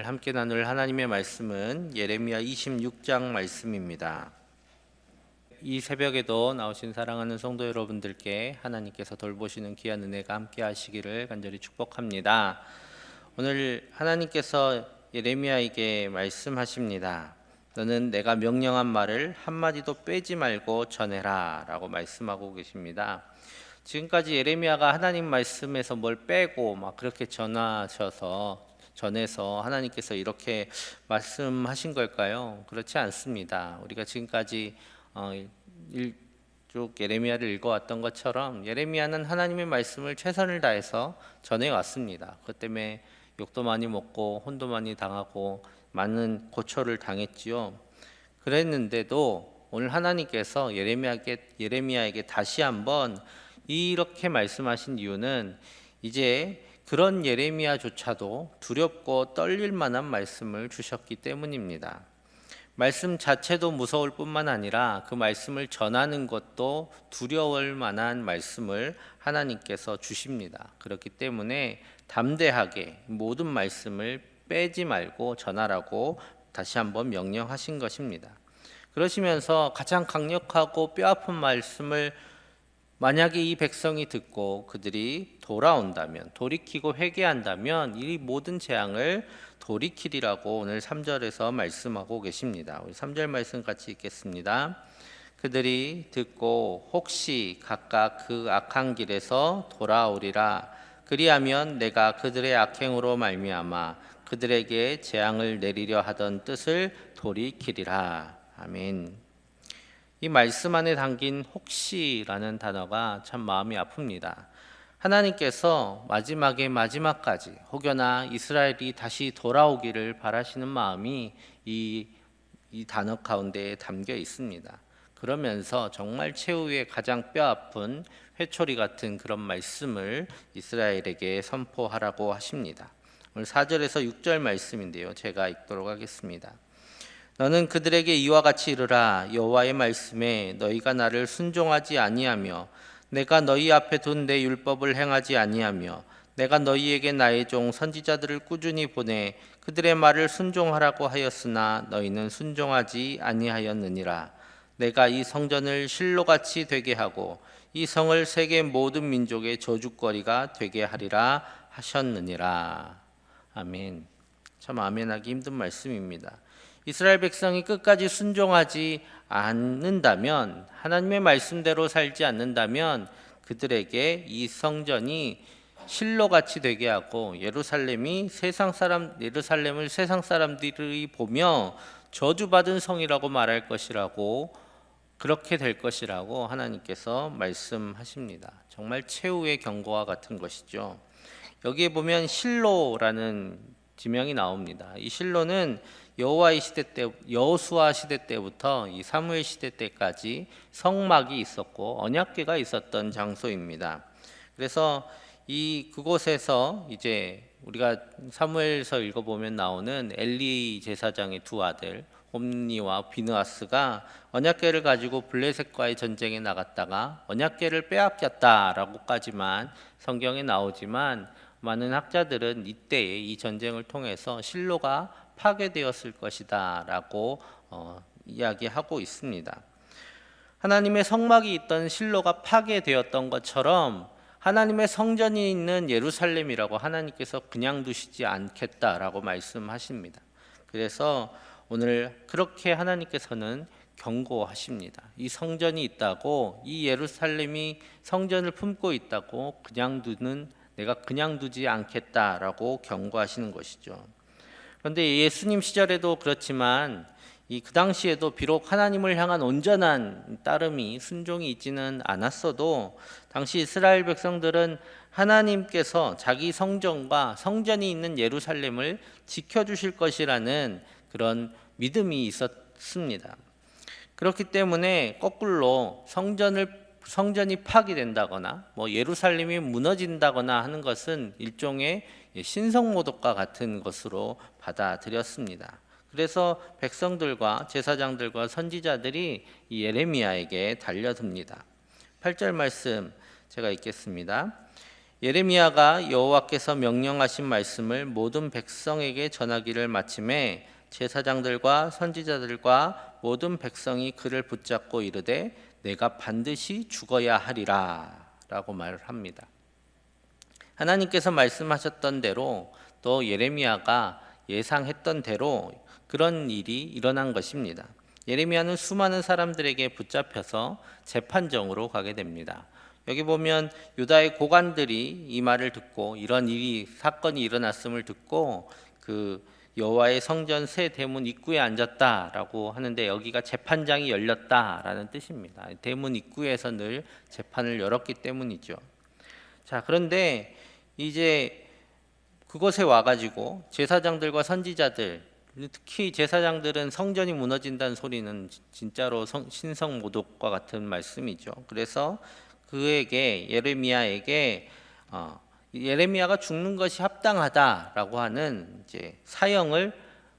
오늘 함께 나눌 하나님의 말씀은 예레미야 26장 말씀입니다. 이 새벽에도 나오신 사랑하는 성도 여러분들께 하나님께서 돌보시는 귀한 은혜가 함께 하시기를 간절히 축복합니다. 오늘 하나님께서 예레미야에게 말씀하십니다. 너는 내가 명령한 말을 한마디도 빼지 말고 전해라 라고 말씀하고 계십니다. 지금까지 예레미야가 하나님 말씀에서 뭘 빼고 막 그렇게 전해서 하나님께서 이렇게 말씀하신 걸까요? 그렇지 않습니다. 우리가 지금까지 쭉 예레미야를 읽어왔던 것처럼 예레미야는 하나님의 말씀을 최선을 다해서 전해왔습니다. 그것 때문에 욕도 많이 먹고 혼도 많이 당하고 많은 고초를 당했지요. 그랬는데도 오늘 하나님께서 예레미야에게 다시 한번 이렇게 말씀하신 이유는 이제 그런 예레미야조차도 두렵고 떨릴 만한 말씀을 주셨기 때문입니다. 말씀 자체도 무서울 뿐만 아니라 그 말씀을 전하는 것도 두려울 만한 말씀을 하나님께서 주십니다. 그렇기 때문에 담대하게 모든 말씀을 빼지 말고 전하라고 다시 한번 명령하신 것입니다. 그러시면서 가장 강력하고 뼈아픈 말씀을 만약에 이 백성이 듣고 그들이 돌아온다면, 돌이키고 회개한다면 이 모든 재앙을 돌이키리라고 오늘 3절에서 말씀하고 계십니다. 우리 3절 말씀 같이 읽겠습니다. 그들이 듣고 혹시 각각 그 악한 길에서 돌아오리라. 그리하면 내가 그들의 악행으로 말미암아 그들에게 재앙을 내리려 하던 뜻을 돌이키리라. 아멘. 이 말씀 안에 담긴 혹시라는 단어가 참 마음이 아픕니다. 하나님께서 마지막까지 혹여나 이스라엘이 다시 돌아오기를 바라시는 마음이 이 단어 가운데에 담겨 있습니다. 그러면서 정말 최후의 가장 뼈아픈 회초리 같은 그런 말씀을 이스라엘에게 선포하라고 하십니다. 오늘 4절에서 6절 말씀인데요. 제가 읽도록 하겠습니다. 너는 그들에게 이와 같이 이르라. 여호와의 말씀에 너희가 나를 순종하지 아니하며 내가 너희 앞에 둔 내 율법을 행하지 아니하며 내가 너희에게 나의 종 선지자들을 꾸준히 보내 그들의 말을 순종하라고 하였으나 너희는 순종하지 아니하였느니라. 내가 이 성전을 실로같이 되게 하고 이 성을 세계 모든 민족의 저주거리가 되게 하리라 하셨느니라. 아멘. 참 아멘하기 힘든 말씀입니다. 이스라엘 백성이 끝까지 순종하지 않는다면, 하나님의 말씀대로 살지 않는다면 그들에게 이 성전이 실로같이 되게 하고 예루살렘을 세상 사람들이 보며 저주받은 성이라고 말할 것이라고, 그렇게 될 것이라고 하나님께서 말씀하십니다. 정말 최후의 경고와 같은 것이죠. 여기에 보면 실로라는 지명이 나옵니다. 이 실로는 여호수아 시대 때부터 이 사무엘 시대 때까지 성막이 있었고 언약궤가 있었던 장소입니다. 그래서 그곳에서 이제 우리가 사무엘서 읽어보면 나오는 엘리 제사장의 두 아들 홈니와 비느하스가 언약궤를 가지고 블레셋과의 전쟁에 나갔다가 언약궤를 빼앗겼다라고까지만 성경에 나오지만 많은 학자들은 이때에 이 전쟁을 통해서 실로가 파괴되었을 것이다 라고 이야기하고 있습니다. 하나님의 성막이 있던 실로가 파괴되었던 것처럼 하나님의 성전이 있는 예루살렘이라고 하나님께서 그냥 두시지 않겠다라고 말씀하십니다. 그래서 오늘 그렇게 하나님께서는 경고하십니다. 이 성전이 있다고, 이 예루살렘이 성전을 품고 있다고 내가 그냥 두지 않겠다라고 경고하시는 것이죠. 그런데 예수님 시절에도 그렇지만 그 당시에도 비록 하나님을 향한 온전한 따름이, 순종이 있지는 않았어도 당시 이스라엘 백성들은 하나님께서 자기 성전과 성전이 있는 예루살렘을 지켜주실 것이라는 그런 믿음이 있었습니다. 그렇기 때문에 거꾸로 성전이 파괴된다거나 예루살렘이 무너진다거나 하는 것은 일종의 신성모독과 같은 것으로 받아들였습니다. 그래서 백성들과 제사장들과 선지자들이 이 예레미야에게 달려듭니다. 8절 말씀 제가 읽겠습니다. 예레미야가 여호와께서 명령하신 말씀을 모든 백성에게 전하기를 마침에 제사장들과 선지자들과 모든 백성이 그를 붙잡고 이르되 내가 반드시 죽어야 하리라 라고 말을 합니다. 하나님께서 말씀하셨던 대로 또 예레미야가 예상했던 대로 그런 일이 일어난 것입니다. 예레미야는 수많은 사람들에게 붙잡혀서 재판정으로 가게 됩니다. 여기 보면 유다의 고관들이 이 말을 듣고 이런 사건이 일어났음을 듣고 그 여호와의 성전 새 대문 입구에 앉았다라고 하는데, 여기가 재판장이 열렸다라는 뜻입니다. 대문 입구에서 늘 재판을 열었기 때문이죠. 자, 그런데 이제 그곳에 와가지고 제사장들과 선지자들, 특히 제사장들은 성전이 무너진다는 소리는 진짜로 신성모독과 같은 말씀이죠. 그래서 그에게 예레미야에게 예레미야가 죽는 것이 합당하다라고 하는 이제 사형을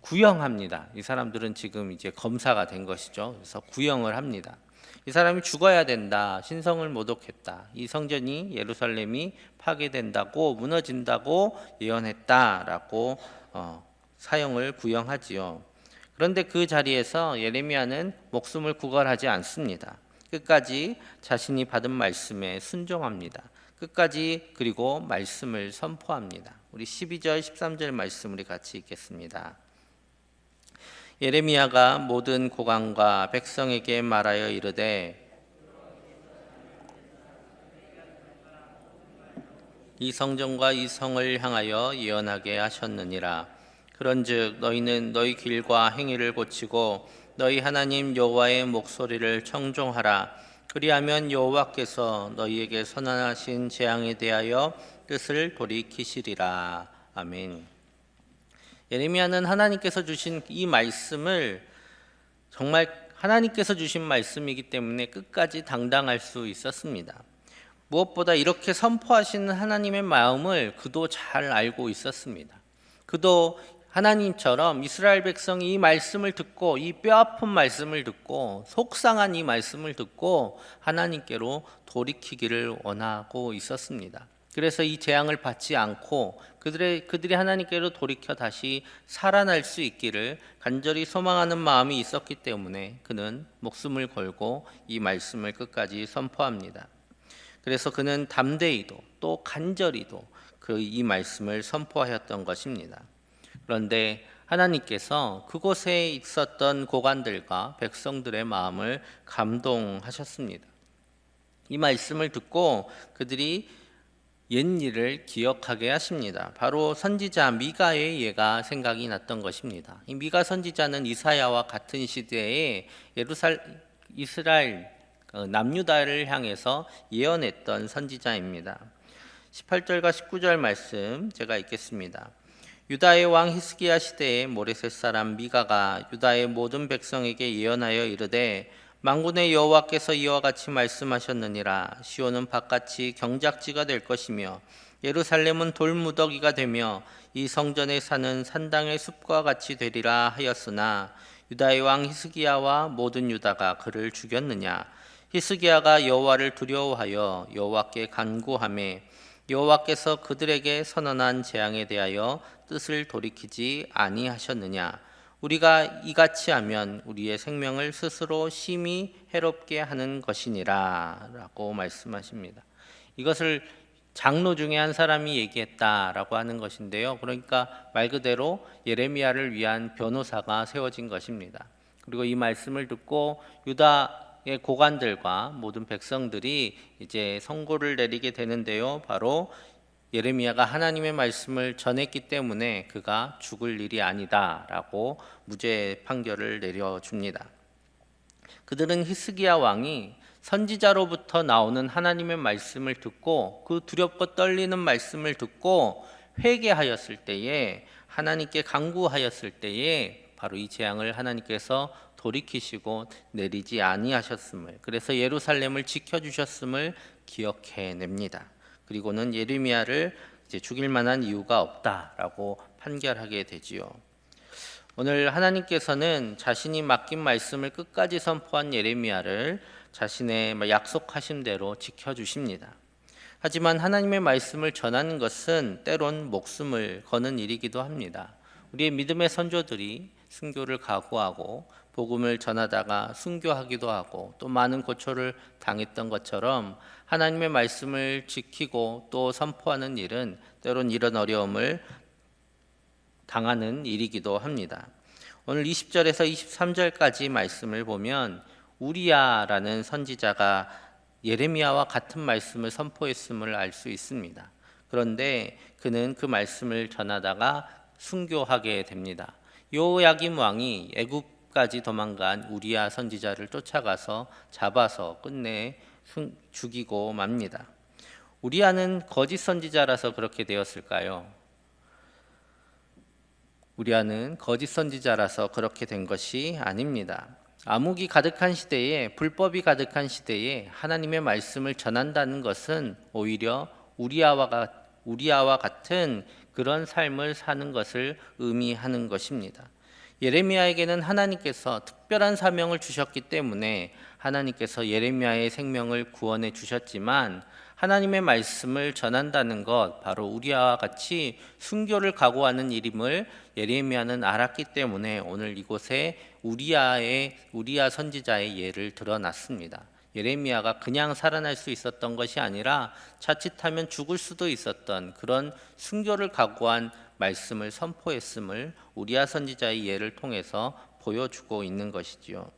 구형합니다. 이 사람들은 지금 이제 검사가 된 것이죠. 그래서 구형을 합니다. 이 사람이 죽어야 된다. 신성을 모독했다. 이 성전이 예루살렘이 파괴된다고 무너진다고 예언했다라고 사형을 구형하지요. 그런데 그 자리에서 예레미야는 목숨을 구걸하지 않습니다. 끝까지 자신이 받은 말씀에 순종합니다. 끝까지 그리고 말씀을 선포합니다. 우리 12절 13절 말씀 우리 같이 읽겠습니다. 예레미야가 모든 고관과 백성에게 말하여 이르되 이 성전과 이 성을 향하여 예언하게 하셨느니라. 그런즉 너희는 너희 길과 행위를 고치고 너희 하나님 여호와의 목소리를 청종하라. 그리하면 여호와께서 너희에게 선언하신 재앙에 대하여 뜻을 돌이키시리라. 아멘. 예레미야는 하나님께서 주신 이 말씀을 정말 하나님께서 주신 말씀이기 때문에 끝까지 당당할 수 있었습니다. 무엇보다 이렇게 선포하시는 하나님의 마음을 그도 잘 알고 있었습니다. 그도 하나님처럼 이스라엘 백성이 이 말씀을 듣고 이 뼈아픈 말씀을 듣고 속상한 이 말씀을 듣고 하나님께로 돌이키기를 원하고 있었습니다. 그래서 이 재앙을 받지 않고 그들이 하나님께로 돌이켜 다시 살아날 수 있기를 간절히 소망하는 마음이 있었기 때문에 그는 목숨을 걸고 이 말씀을 끝까지 선포합니다. 그래서 그는 담대히도 또 간절히도 이 말씀을 선포하였던 것입니다. 그런데 하나님께서 그곳에 있었던 고관들과 백성들의 마음을 감동하셨습니다. 이 말씀을 듣고 그들이 옛일을 기억하게 하십니다. 바로 선지자 미가의 예가 생각이 났던 것입니다. 이 미가 선지자는 이사야와 같은 시대에 이스라엘 남유다를 향해서 예언했던 선지자입니다. 18절과 19절 말씀 제가 읽겠습니다. 유다의 왕 히스기야 시대에 모레셋 사람 미가가 유다의 모든 백성에게 예언하여 이르되 만군의 여호와께서 이와 같이 말씀하셨느니라. 시온은 바깥이 경작지가 될 것이며 예루살렘은 돌무더기가 되며 이 성전에 사는 산당의 숲과 같이 되리라 하였으나 유다의 왕 히스기야와 모든 유다가 그를 죽였느냐. 히스기야가 여호와를 두려워하여 여호와께 간구하매 여호와께서 그들에게 선언한 재앙에 대하여 뜻을 돌이키지 아니하셨느냐. 우리가 이같이 하면 우리의 생명을 스스로 심히 해롭게 하는 것이니라 라고 말씀하십니다. 이것을 장로 중에 한 사람이 얘기했다라고 하는 것인데요. 그러니까 말 그대로 예레미야를 위한 변호사가 세워진 것입니다. 그리고 이 말씀을 듣고 유다의 고관들과 모든 백성들이 이제 선고를 내리게 되는데요. 바로 예레미야가 하나님의 말씀을 전했기 때문에 그가 죽을 일이 아니다라고 무죄 판결을 내려줍니다. 그들은 히스기야 왕이 선지자로부터 나오는 하나님의 말씀을 듣고 그 두렵고 떨리는 말씀을 듣고 회개하였을 때에, 하나님께 간구하였을 때에 바로 이 재앙을 하나님께서 돌이키시고 내리지 아니하셨음을, 그래서 예루살렘을 지켜주셨음을 기억해냅니다. 그리고는 예레미야를 이제 죽일 만한 이유가 없다라고 판결하게 되지요. 오늘 하나님께서는 자신이 맡긴 말씀을 끝까지 선포한 예레미야를 자신의 약속하신 대로 지켜주십니다. 하지만 하나님의 말씀을 전하는 것은 때론 목숨을 거는 일이기도 합니다. 우리의 믿음의 선조들이 순교를 각오하고 복음을 전하다가 순교하기도 하고 또 많은 고초를 당했던 것처럼 하나님의 말씀을 지키고 또 선포하는 일은 때론 이런 어려움을 당하는 일이기도 합니다. 오늘 20절에서 23절까지 말씀을 보면 우리야라는 선지자가 예레미야와 같은 말씀을 선포했음을 알 수 있습니다. 그런데 그는 그 말씀을 전하다가 순교하게 됩니다. 요야김 왕이 애굽까지 도망간 우리야 선지자를 쫓아가서 잡아서 끝내 죽이고 맙니다. 우리야는 거짓 선지자라서 그렇게 되었을까요? 우리야는 거짓 선지자라서 그렇게 된 것이 아닙니다. 암흑이 가득한 시대에, 불법이 가득한 시대에 하나님의 말씀을 전한다는 것은 오히려 우리야와 같은 그런 삶을 사는 것을 의미하는 것입니다. 예레미야에게는 하나님께서 특별한 사명을 주셨기 때문에 하나님께서 예레미야의 생명을 구원해 주셨지만 하나님의 말씀을 전한다는 것, 바로 우리야와 같이 순교를 각오하는 일임을 예레미야는 알았기 때문에 오늘 이곳에 우리야 선지자의 예를 들어놨습니다. 예레미야가 그냥 살아날 수 있었던 것이 아니라 자칫하면 죽을 수도 있었던 그런 순교를 각오한 말씀을 선포했음을 우리야 선지자의 예를 통해서 보여주고 있는 것이지요.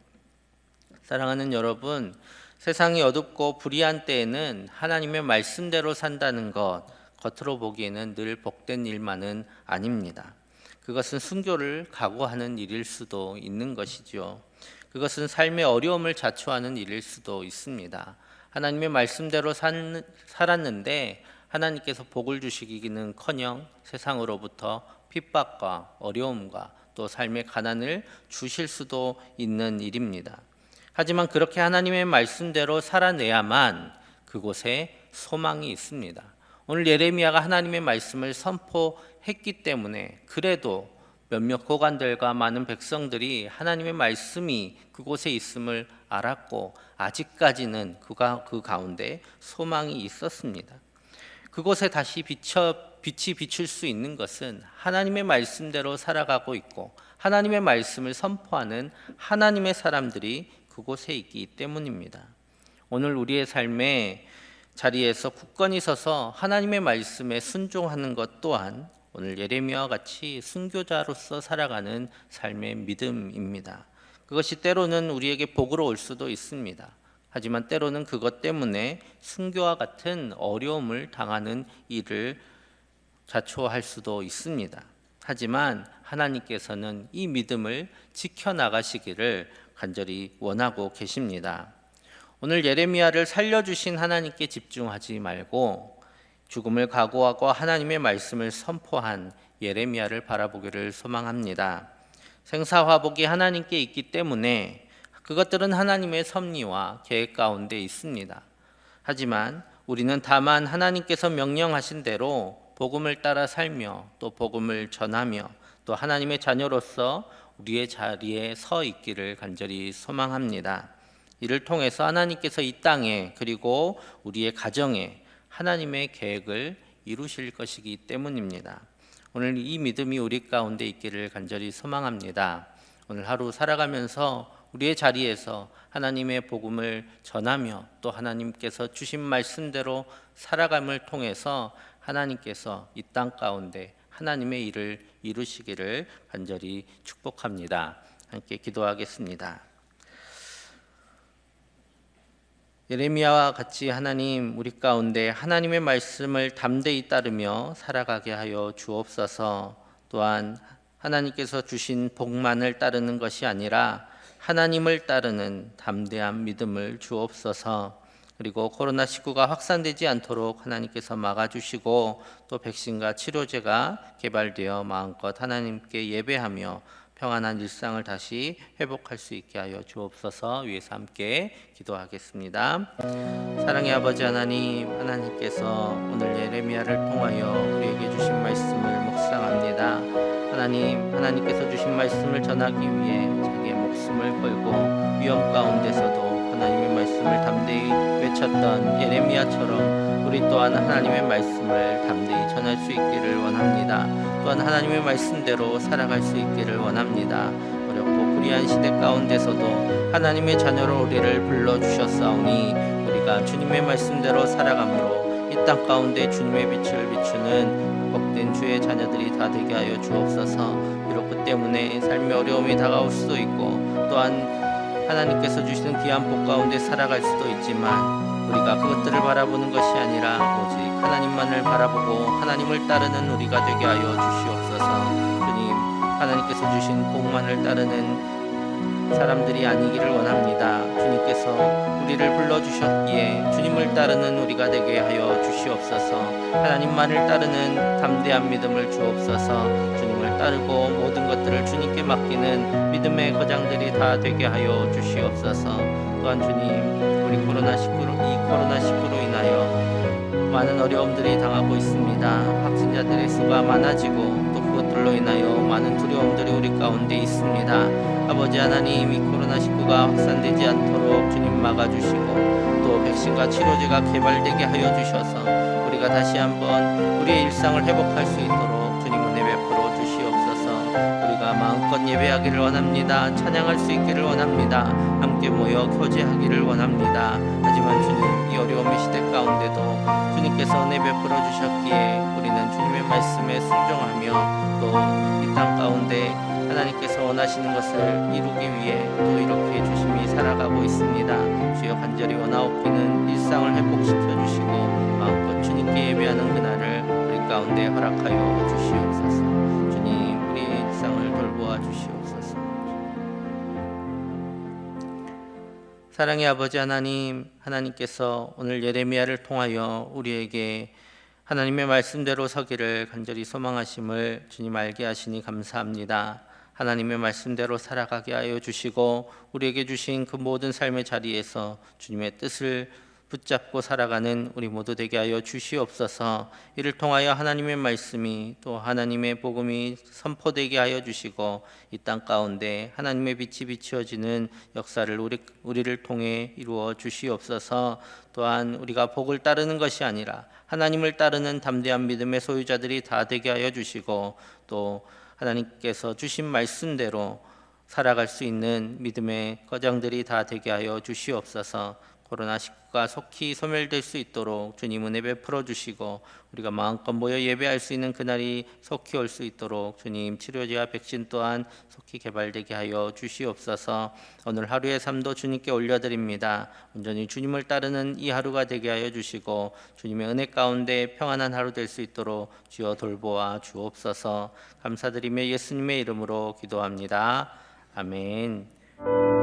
사랑하는 여러분, 세상이 어둡고 불의한 때에는 하나님의 말씀대로 산다는 것, 겉으로 보기에는 늘 복된 일만은 아닙니다. 그것은 순교를 각오하는 일일 수도 있는 것이지요. 그것은 삶의 어려움을 자초하는 일일 수도 있습니다. 하나님의 말씀대로 살았는데 하나님께서 복을 주시기는커녕 세상으로부터 핍박과 어려움과 또 삶의 가난을 주실 수도 있는 일입니다. 하지만 그렇게 하나님의 말씀대로 살아내야만 그곳에 소망이 있습니다. 오늘 예레미야가 하나님의 말씀을 선포했기 때문에 그래도 몇몇 고관들과 많은 백성들이 하나님의 말씀이 그곳에 있음을 알았고 아직까지는 그 가운데 소망이 있었습니다. 그곳에 다시 빛이 비출 수 있는 것은 하나님의 말씀대로 살아가고 있고 하나님의 말씀을 선포하는 하나님의 사람들이 그곳에 있기 때문입니다. 오늘 우리의 삶의 자리에서 굳건히 서서 하나님의 말씀에 순종하는 것 또한 오늘 예레미야와 같이 순교자로서 살아가는 삶의 믿음입니다. 그것이 때로는 우리에게 복으로 올 수도 있습니다. 하지만 때로는 그것 때문에 순교와 같은 어려움을 당하는 일을 자초할 수도 있습니다. 하지만 하나님께서는 이 믿음을 지켜나가시기를 간절히 원하고 계십니다. 오늘 예레미야를 살려주신 하나님께 집중하지 말고 죽음을 각오하고 하나님의 말씀을 선포한 예레미야를 바라보기를 소망합니다. 생사화복이 하나님께 있기 때문에 그것들은 하나님의 섭리와 계획 가운데 있습니다. 하지만 우리는 다만 하나님께서 명령하신 대로 복음을 따라 살며 또 복음을 전하며 또 하나님의 자녀로서 우리의 자리에 서 있기를 간절히 소망합니다. 이를 통해서 하나님께서 이 땅에 그리고 우리의 가정에 하나님의 계획을 이루실 것이기 때문입니다. 오늘 이 믿음이 우리 가운데 있기를 간절히 소망합니다. 오늘 하루 살아가면서 우리의 자리에서 하나님의 복음을 전하며 또 하나님께서 주신 말씀대로 살아감을 통해서 하나님께서 이 땅 가운데 하나님의 일을 이루시기를 간절히 축복합니다. 함께 기도하겠습니다. 예레미야와 같이 하나님, 우리 가운데 하나님의 말씀을 담대히 따르며 살아가게 하여 주옵소서. 또한 하나님께서 주신 복만을 따르는 것이 아니라 하나님을 따르는 담대한 믿음을 주옵소서. 그리고 코로나19가 확산되지 않도록 하나님께서 막아주시고 또 백신과 치료제가 개발되어 마음껏 하나님께 예배하며 평안한 일상을 다시 회복할 수 있게 하여 주옵소서. 위에서 함께 기도하겠습니다. 사랑의 아버지 하나님, 하나님께서 오늘 예레미야를 통하여 우리에게 주신 말씀을 묵상합니다. 하나님께서 주신 말씀을 전하기 위해 자기의 목숨을 걸고 위험 가운데서도 하나님의 말씀을 담대히 외쳤던 예레미야처럼 우리 또한 하나님의 말씀을 담대히 전할 수 있기를 원합니다. 또한 하나님의 말씀대로 살아갈 수 있기를 원합니다. 어렵고 불의한 시대 가운데서도 하나님의 자녀로 우리를 불러주셨사오니 우리가 주님의 말씀대로 살아감으로 이 땅 가운데 주님의 빛을 비추는 복된 주의 자녀들이 다 되게 하여 주옵소서. 비록 그 때문에 삶의 어려움이 다가올 수도 있고 또한 하나님께서 주시는 귀한 복 가운데 살아갈 수도 있지만 우리가 그것들을 바라보는 것이 아니라 오직 하나님만을 바라보고 하나님을 따르는 우리가 되게 하여 주시옵소서. 주님, 하나님께서 주신 복만을 따르는 사람들이 아니기를 원합니다. 주님께서 우리를 불러주셨기에 주님을 따르는 우리가 되게 하여 주시옵소서. 하나님만을 따르는 담대한 믿음을 주옵소서. 주님을 따르고 모든 것들을 주님께 맡기는 믿음의 거장들이 다 되게 하여 주시옵소서. 또한 주님, 우리 코로나19로 인하여 많은 어려움들이 당하고 있습니다. 확진자들의 수가 많아지고 또 그것들로 인하여 많은 두려움들이 우리 가운데 있습니다. 아버지 하나님, 이 코로나19가 확산되지 않도록 주님 막아주시고 또 백신과 치료제가 개발되게 하여 주셔서 우리가 다시 한번 우리의 일상을 회복할 수 있도록 주님 은혜 베풀어 주시옵소서. 우리가 마음껏 예배하기를 원합니다. 찬양할 수 있기를 원합니다. 함께 모여 교제하기를 원합니다. 하지만 주님, 이 어려움의 시대 가운데도 주님께서 은혜 베풀어 주셨기에 우리는 주님의 말씀에 순종하며 또 이 땅 가운데 하나님께서 원하시는 것을 이루기 위해 또 이렇게 조심히 살아가고 있습니다. 주여, 간절히 원하옵기는 일상을 회복시켜 주시고 마음껏 주님께 예배하는 그날을 우리 가운데 허락하여 주시옵소서. 주님, 우리의 일상을 돌보아 주시옵소서. 사랑의 아버지 하나님, 하나님께서 오늘 예레미야를 통하여 우리에게 하나님의 말씀대로 서기를 간절히 소망하심을 주님 알게 하시니 감사합니다. 하나님의 말씀대로 살아가게 하여 주시고 우리에게 주신 그 모든 삶의 자리에서 주님의 뜻을 붙잡고 살아가는 우리 모두 되게 하여 주시옵소서. 이를 통하여 하나님의 말씀이 또 하나님의 복음이 선포되게 하여 주시고 이 땅 가운데 하나님의 빛이 비추어지는 역사를 우리를 통해 이루어 주시옵소서. 또한 우리가 복을 따르는 것이 아니라 하나님을 따르는 담대한 믿음의 소유자들이 다 되게 하여 주시고 또 하나님께서 주신 말씀대로 살아갈 수 있는 믿음의 거장들이 다 되게 하여 주시옵소서. 코로나19가 속히 소멸될 수 있도록 주님 은혜 베풀어 주시고 우리가 마음껏 모여 예배할 수 있는 그날이 속히 올 수 있도록 주님 치료제와 백신 또한 속히 개발되게 하여 주시옵소서. 오늘 하루의 삶도 주님께 올려드립니다. 온전히 주님을 따르는 이 하루가 되게 하여 주시고 주님의 은혜 가운데 평안한 하루 될 수 있도록 주여 돌보아 주옵소서. 감사드리며 예수님의 이름으로 기도합니다. 아멘.